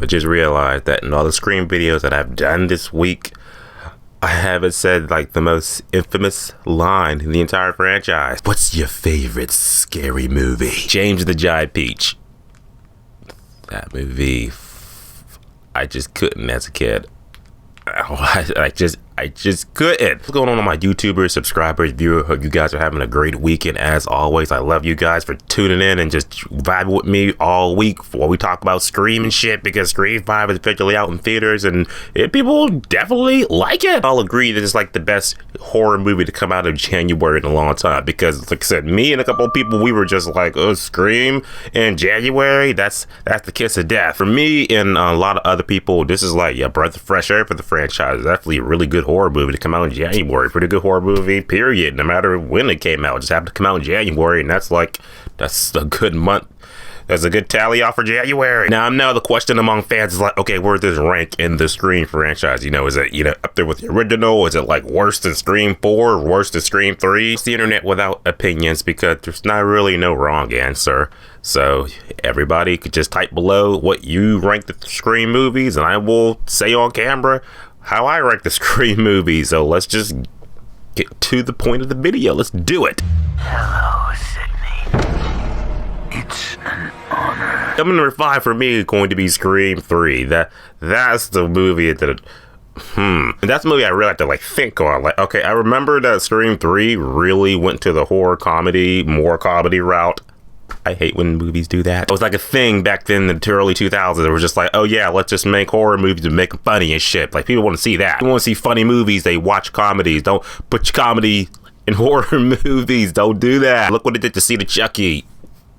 I just realized that in all the Scream videos that I've done this week, I haven't said like the most infamous line in the entire franchise. What's your favorite scary movie? James the Giant Peach. That movie, I just couldn't as a kid. I just couldn't. What's going on my YouTubers, subscribers, viewers? Hope you guys are having a great weekend as always. I love you guys for tuning in and just vibing with me all week while we talk about Scream and shit, because Scream 5 is officially out in theaters and people definitely like it. I'll agree that it's like the best horror movie to come out of January in a long time, because like I said, me and a couple of people, we were just like, oh, Scream in January, that's the kiss of death. For me and a lot of other people, this is like a breath of fresh air for the franchise. It's definitely a really good horror movie to come out in January. Pretty good horror movie, period. No matter when it came out, it just happened to come out in January, and that's a good month. That's a good tally off for January. Now the question among fans is like, okay, where does this rank in the Scream franchise? Is it, up there with the original? Is it like worse than Scream 4 or worse than Scream 3? It's the internet without opinions, because there's not really no wrong answer. So everybody could just type below what you rank the Scream movies, and I will say on camera how I rank the Scream movies. So let's just get to the point of the video. Let's do it. Hello, Sydney. It's an honor. Number 5 for me is going to be Scream 3. That's the movie that and that's the movie I really have to think on. Okay, I remember that Scream 3 really went to the more comedy route. I hate when movies do that. It was like a thing back then in the early 2000s. It was just like, oh yeah, let's just make horror movies and make them funny and shit. Like, people want to see that. People want to see funny movies. They watch comedies. Don't put your comedy in horror movies. Don't do that. Look what it did to See the Chucky.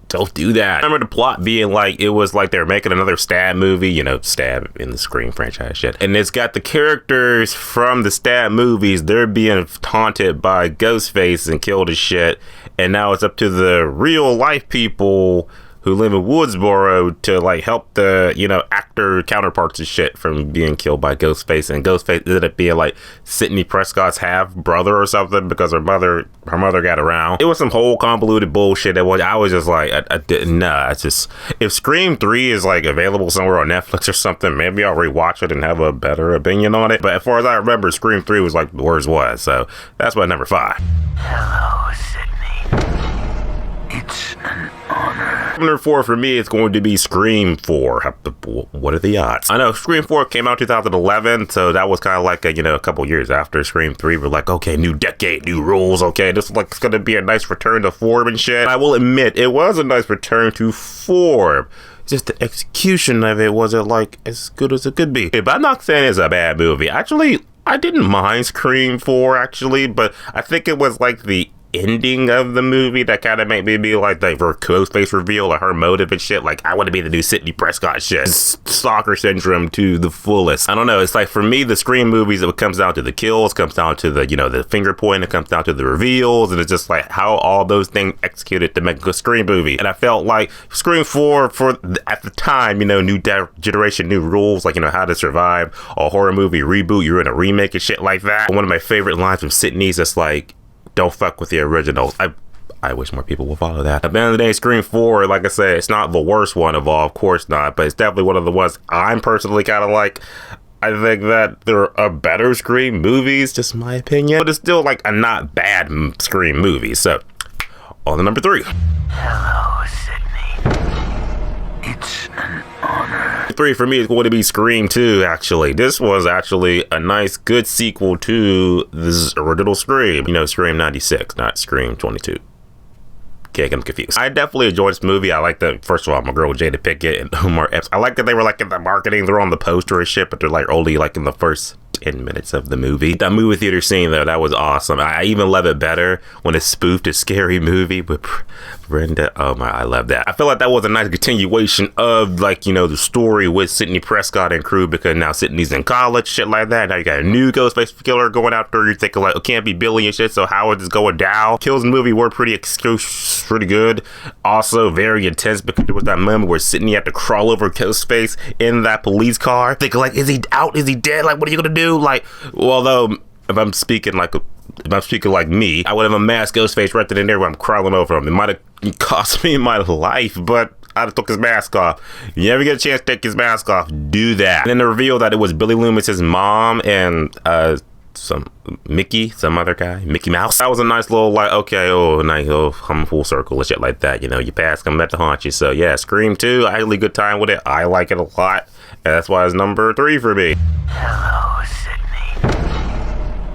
Don't do that. I remember the plot being like, it was like they were making another Stab movie, Stab in the Scream franchise shit. And it's got the characters from the Stab movies, they're being taunted by Ghostface and killed as shit. And now it's up to the real life people who live in Woodsboro to help the, actor counterparts and shit from being killed by Ghostface. And Ghostface ended up being like Sidney Prescott's half brother or something, because her mother got around. It was some whole convoluted bullshit that I was just like, I didn't know. It's just, if Scream 3 is available somewhere on Netflix or something, maybe I'll rewatch it and have a better opinion on it. But as far as I remember, Scream 3 was the worst one. So that's my number 5. Hello, Sydney. It's an honor. Number 4 for me is going to be Scream 4. What are the odds? I know Scream 4 came out in 2011, so that was kind of like a couple years after Scream 3. We're like, okay, new decade, new rules. Okay, this is it's gonna be a nice return to form and shit. I will admit, it was a nice return to form. Just the execution of it wasn't as good as it could be. But I'm not saying it's a bad movie. Actually, I didn't mind Scream 4 but I think it was the ending of the movie that kind of made me be her Ghostface reveal, her motive and shit. I want to be the new Sidney Prescott shit. Stalker syndrome to the fullest. I don't know. It's for me, the Scream movies, it comes down to the kills, comes down to the, the finger point, it comes down to the reveals, and it's just how all those things executed to make a good Scream movie. And I felt like Scream 4 at the time, new generation, new rules, how to survive a horror movie reboot, you're in a remake and shit like that. One of my favorite lines from Sidney's just don't fuck with the originals. I wish more people will follow that. At the end of the day, Scream 4, like I said, it's not the worst one of all, of course not, but it's definitely one of the ones I'm personally kind of I think that there are better Scream movies, just my opinion, but it's still a not bad Scream movie. So, on to number 3. Hello, Sydney. It's an honor. 3 for me is going to be Scream 2, actually. This was actually a nice, good sequel to this original Scream. Scream 96, not Scream 22. Okay, I'm confused. I definitely enjoyed this movie. I like that, first of all, my girl Jada Pinkett and Omar Epps. I like that they were in the marketing, they're on the poster and shit, but they're only in the first 10 minutes of the movie. That movie theater scene though, that was awesome. I even love it better when it's spoofed a scary movie with Brenda. Oh my, I love that. I feel like that was a nice continuation of the story with Sidney Prescott and crew, because now Sidney's in college, shit like that. Now you got a new Ghostface killer going after. You're thinking it can't be Billy and shit, so how is this going down? Kills in the movie were pretty good. Also very intense, because there was that moment where Sidney had to crawl over Ghostface in that police car. Thinking is he out? Is he dead? What are you gonna do? Although if I'm speaking like me, I would have a masked Ghostface right then and there where I'm crawling over him. It might have cost me my life, but I'd have took his mask off. You ever get a chance to take his mask off, do that. And then the reveal that it was Billy Loomis's mom and some other guy, Mickey Mouse. That was a nice little, like, okay, nice, come full circle and shit like that. You know, your past come back to haunt you. So yeah, Scream 2, I had a really good time with it. I like it a lot, and that's why it's number 3 for me. Hello, Sydney.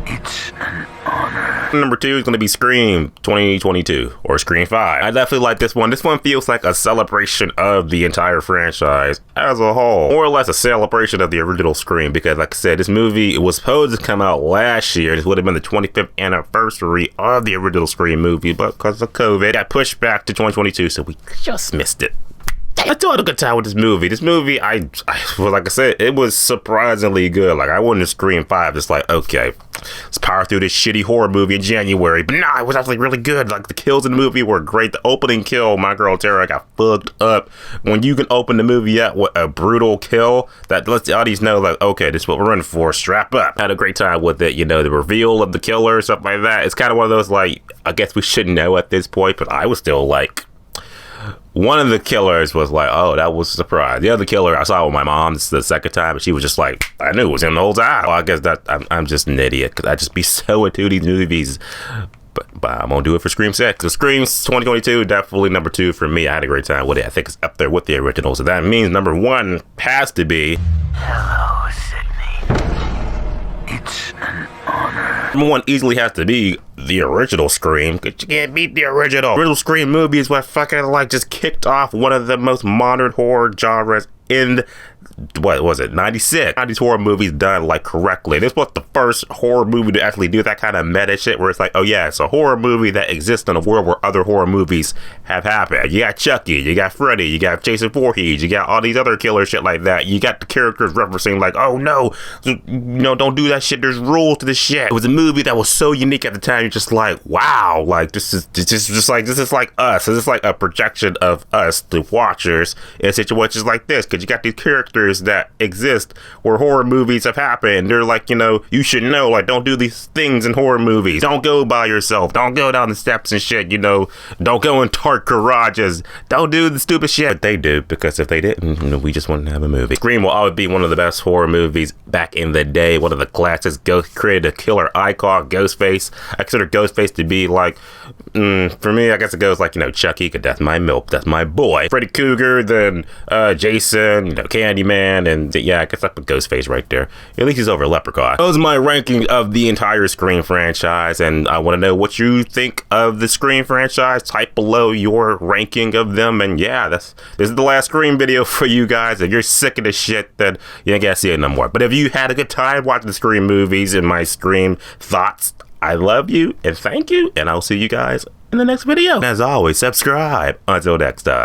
It's an honor. Number 2 is going to be Scream 2022 or Scream 5. I definitely like this one. This one feels like a celebration of the entire franchise as a whole, more or less a celebration of the original Scream, because like I said, this movie was supposed to come out last year. This would have been the 25th anniversary of the original Scream movie, but because of COVID, got pushed back to 2022, so we just missed it. I still had a good time with this movie. This movie, well, like I said, it was surprisingly good. Like, I wouldn't Scream 5 just like, okay, let's power through this shitty horror movie in January. But nah, it was actually really good. Like, the kills in the movie were great. The opening kill, my girl Tara got fucked up. When you can open the movie up with a brutal kill, that lets the audience know, like, okay, this is what we're running for. Strap up. Had a great time with it. You know, the reveal of the killer, stuff like that. It's kind of one of those, like, I guess we should know at this point, but I was still like, one of the killers was like, oh, that was a surprise. The other killer I saw with my mom, this is the second time, and she was just like, I knew it was him the whole time. Well, I guess that I'm just an idiot, because I just be so into these movies. But I'm gonna do it for Scream 6. So Scream 2022, definitely number 2 for me. I had a great time with it. I think it's up there with the original. So that means number 1 has to be Hello, Sydney. It's an honor. Number 1 easily has to be the original Scream, because you can't beat the original. Original Scream movie is what fucking, like, just kicked off one of the most modern horror genres in, what was it, 96? 90s horror movies done, like, correctly. This was the first horror movie to actually do that kind of meta shit where it's like, oh yeah, it's a horror movie that exists in a world where other horror movies have happened. You got Chucky, you got Freddy, you got Jason Voorhees, you got all these other killer shit like that. You got the characters referencing like, oh no, you know, don't do that shit. There's rules to this shit. It was a movie that was so unique at the time. You're just like, wow, like this is like us. This is like a projection of us, the watchers, in situations like this. Because you got these characters that exist where horror movies have happened. They're like, you know, you should know, like, don't do these things in horror movies. Don't go by yourself. Don't go down the steps and shit, you know. Don't go in dark garages. Don't do the stupid shit. But they do, because if they didn't, you know, we just wouldn't have a movie. Scream will always be one of the best horror movies back in the day. One of the classics. Ghost created a killer icon, Ghostface. I consider Ghostface to be like, for me, I guess it goes like, you know, Chucky, because that's my milk. That's my boy. Freddy Krueger, then Jason, you know, Candyman, and yeah, I guess that's the Ghostface right there. At least he's over Leprechaun. Those are my ranking of the entire Scream franchise, and I want to know what you think of the Scream franchise. Type below your ranking of them, and yeah, this is the last Scream video for you guys. If you're sick of this shit, then you ain't gotta see it no more. But if you had a good time watching the Scream movies and my Scream thoughts, I love you and thank you, and I'll see you guys in the next video. As always, subscribe. Until next time.